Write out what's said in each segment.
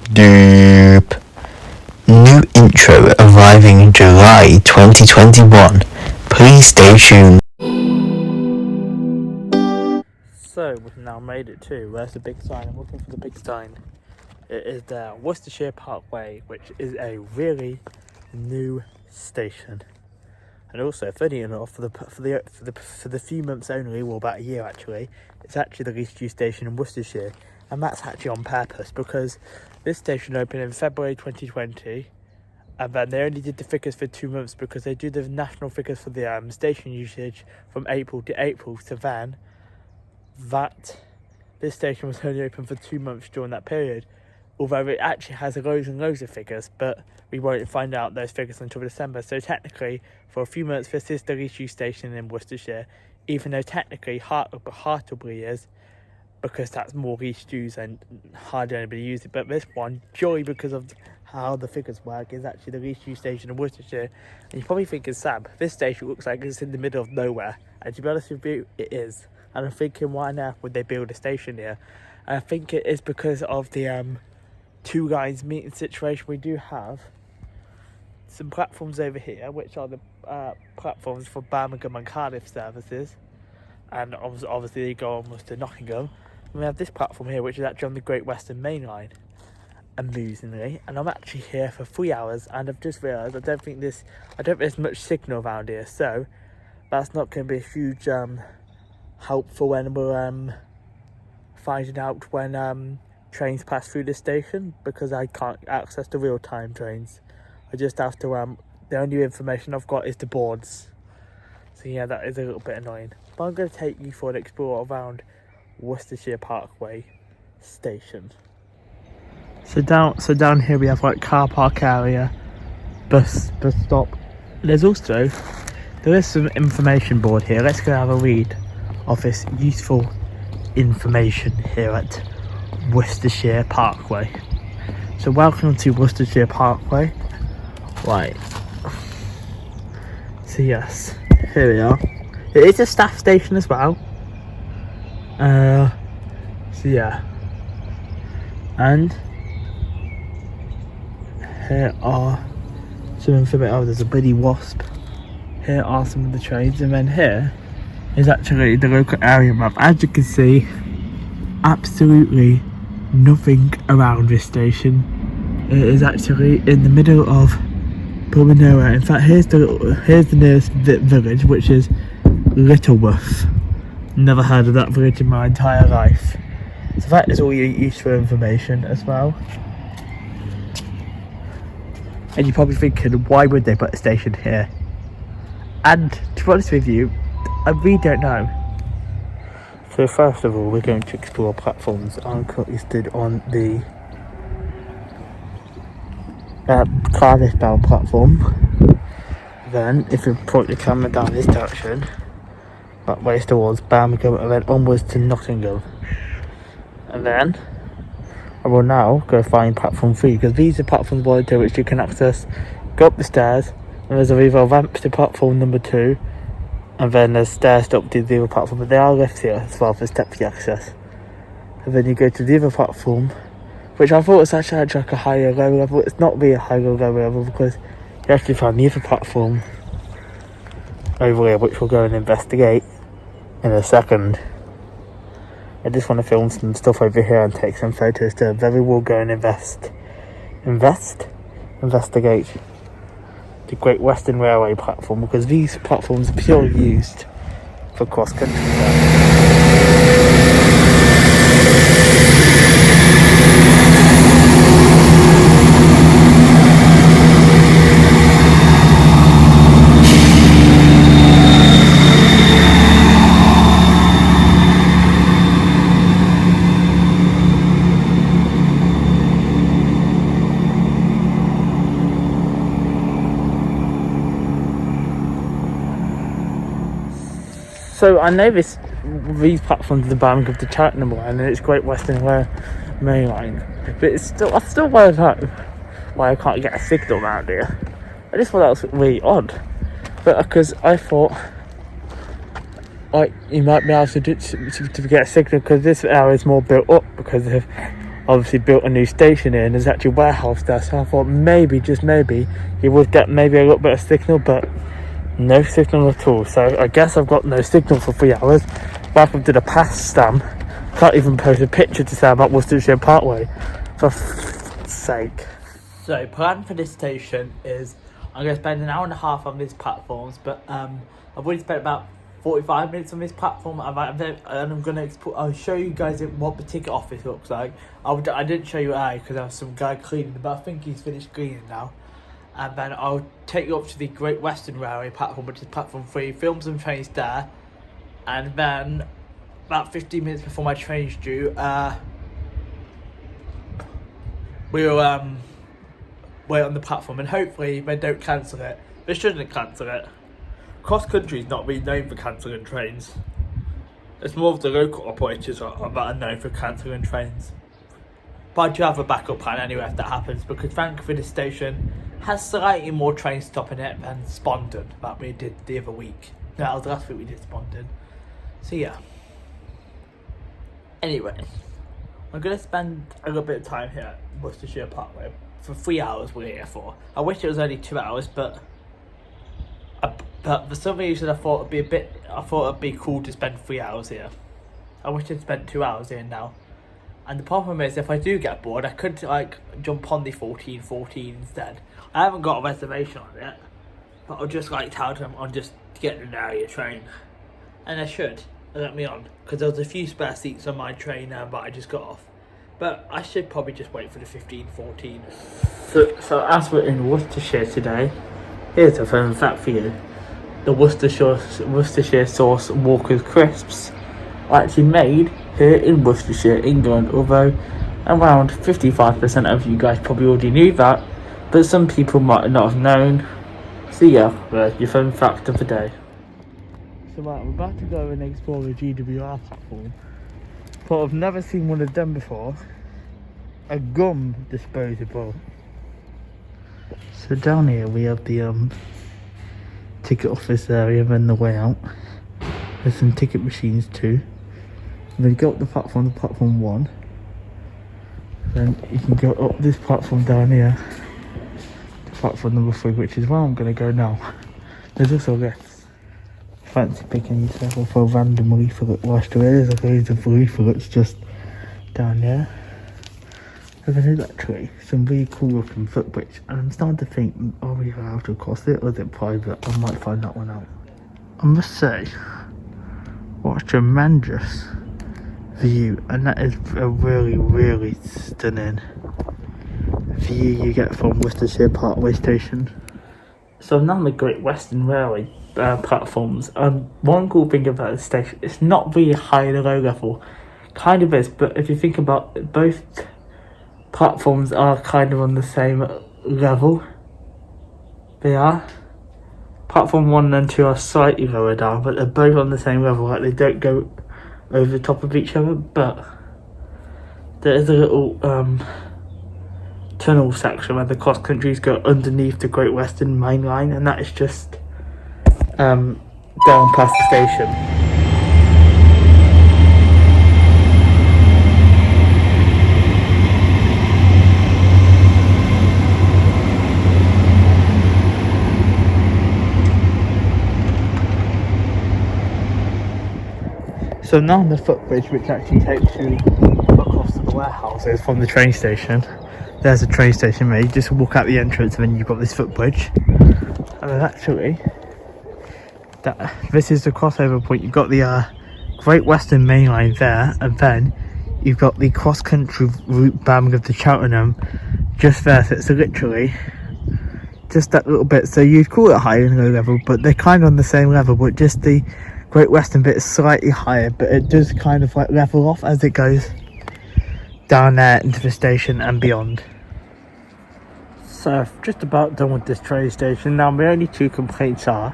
Doop. New intro arriving in July 2021. Please stay tuned. So we've now made it to, where's the big sign? I'm looking for the big sign. It is there, Worcestershire Parkway, which is a really new station. And also, funny enough, for the few months only, well, about a year actually, it's actually the least used station in Worcestershire, and that's actually on purpose because this station opened in February 2020, and then they only did the figures for 2 months because they do the national figures for the station usage from April to April. So then, that this station was only open for 2 months during that period, although it actually has loads and loads of figures, but we won't find out those figures until December. So technically, for a few months, this is the least used station in Worcestershire, even though technically Hartlebury is, because that's more least used and hardly anybody uses it. But this one, purely because of how the figures work, is actually the least used station in Worcestershire. And you probably think it's sad. This station looks like it's in the middle of nowhere, and to be honest with you, it is. And I'm thinking, why on earth would they build a station here? And I think it is because of the two lines meeting situation. We do have some platforms over here, which are the platforms for Birmingham and Cardiff services, and obviously they go almost to Nottingham. And we have this platform here, which is actually on the Great Western Main Line, amusingly. And I'm actually here for 3 hours, and I've just realised I don't think there's much signal around here, so that's not going to be a huge help for when we're finding out when trains pass through the station, because I can't access the real-time trains. I just have to the only information I've got is the boards, so yeah, that is a little bit annoying. But I'm going to take you for an explore around Worcestershire Parkway station. So down here we have like car park area, bus stop. There is some information board here. Let's go have a read of this useful information here at Worcestershire Parkway. So welcome to Worcestershire Parkway. Right. So yes, here we are. It is a staff station as well. So yeah. And here are some information. Oh, there's a bloody wasp. Here are some of the trains, and then here is actually the local area map. As you can see, absolutely nothing around this station. It is actually in the middle of probably nowhere. In fact, here's the nearest village, which is Littleworth. Never heard of that village in my entire life. So that is all your useful information as well. And you're probably thinking, why would they put a station here? And to be honest with you, I really don't know. So first of all, we're going to explore platforms. I'm currently stood on the Cardiff bound platform. Then, if you point the camera down this direction, that way towards Birmingham, and then onwards to Nottingham. And then I will now go find platform 3, because these are platforms 1 and 2 which you can access. Go up the stairs, and there's a river ramp to platform number 2, and then there's stairs up to the other platform, but they are left here as well for step-free access. And then you go to the other platform, which I thought was actually like a higher low level. It's not really a higher low level, because you actually found the other platform over here, which we'll go and investigate in a second. I just want to film some stuff over here and take some photos too. Then we will go and investigate the Great Western Railway platform, because these platforms are purely used for cross-country travel. So I know these platforms are the Birmingham to Cheltenham line, and it's Great Western Main Line, but I still want to know why I can't get a signal around here. I just thought that was really odd, but because I thought like you might be able to get a signal, because this area is more built up because of obviously built a new station here, and there's actually a warehouse there, so I thought maybe, just maybe, you would get maybe a little bit of signal, but no signal at all. So I guess I've got no signal for 3 hours. Welcome to the past, Sam. Can't even post a picture to say about Worcestershire Parkway, for f***'s sake. So plan for this station is I'm going to spend an hour and a half on these platforms, but I've already spent about 45 minutes on this platform, and I'm going to I'll show you guys what the ticket office looks like. I didn't show you earlier because there was some guy cleaning, but I think he's finished cleaning now. And then I'll take you up to the Great Western Railway platform, which is platform 3, film some trains there, and then about 15 minutes before my train's due, we'll wait on the platform, and hopefully they don't cancel it. They shouldn't cancel it. Cross country is not really known for cancelling trains. It's more of the local operators that are known for cancelling trains. But I do have a backup plan anyway if that happens, because thankfully the station has slightly more trains stopping it than Spondon that we did the other week. No, that was last week we did Spondon. So yeah. Anyway, I'm going to spend a little bit of time here at Worcestershire Parkway. For 3 hours we're here for. I wish it was only 2 hours, but for some reason I thought it'd be cool to spend 3 hours here. I wish I'd spent 2 hours here now. And the problem is, if I do get bored, I could like jump on the 1414 instead. I haven't got a reservation on it, but I'll just like tell them I'm just getting an area train, and I should let me on, because there was a few spare seats on my train but I just got off. But I should probably just wait for the 1514. So as we're in Worcestershire today, here's a fun fact for you. The Worcestershire sauce Walker's crisps are actually made here in Worcestershire, England, although around 55% of you guys probably already knew that, but some people might not have known. So yeah, there's your fun fact of the day. So right, I'm about to go and explore the GWR platform, but I've never seen one of them before. A gum disposable. So down here we have the ticket office area, and then the way out. There's some ticket machines too. And then you go up the platform to platform 1. Then you can go up this platform down here to platform number 3, which is where I'm going to go now. There's also this. Fancy picking yourself off a random leaflet whilst you're here. There's loads of leaflets just down there. And then there's actually some really cool looking footbridge, and I'm starting to think, are we allowed to cross it or is it private? I might find that one out. I must say, what a tremendous view, and that is a really, really stunning view you get from Worcestershire Parkway station. So now on the Great Western Railway platforms, one cool thing about the station, it's not really high and low level, kind of is, but if you think about it, both platforms are kind of on the same level. They are. Platform 1 and 2 are slightly lower down, but they're both on the same level, like they don't go over the top of each other, but there is a little tunnel section where the cross countries go underneath the Great Western Main Line, and that is just down past the station. So now on the footbridge, which actually takes you across to the warehouses from the train station. There's a train station there. You just walk out the entrance and then you've got this footbridge. And then actually, this is the crossover point. You've got the Great Western Main Line there, and then you've got the cross-country route Birmingham to Cheltenham just there. So it's literally just that little bit. So you'd call it high and low level, but they're kind of on the same level, but just the Great Western bit is slightly higher, but it does kind of like level off as it goes down there into the station and beyond. So I've just about done with this train station. Now my only 2 complaints are,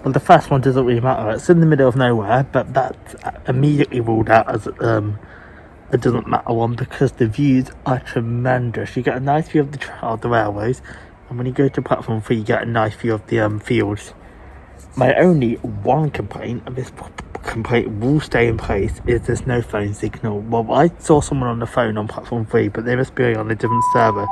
well, the first one doesn't really matter. It's in the middle of nowhere, but that's immediately ruled out as it doesn't matter one, because the views are tremendous. You get a nice view of the railways, and when you go to platform 3 you get a nice view of the fields. My only one complaint, and this complaint will stay in place, is there's no phone signal. Well, I saw someone on the phone on platform 3, but they must be on a different server.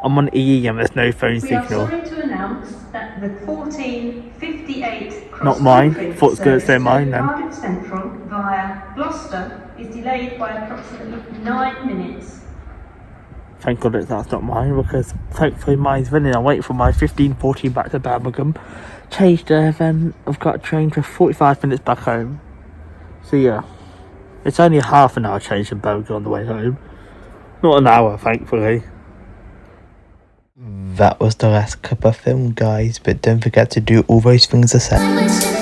I'm on EE and there's no phone signal. We are sorry to announce that the 1458 Not mine. cross-country Thought it's gonna service say mine to then. Cardiff Central via Gloucester is delayed by approximately 9 minutes. Thank God that's not mine, because thankfully mine's running. I'm waiting for my 15:14 back to Birmingham. Changed then I've got a train for 45 minutes back home. So yeah, it's only half an hour change in Birmingham on the way home. Not an hour, thankfully. That was the last clip of film, guys, but don't forget to do all those things I said.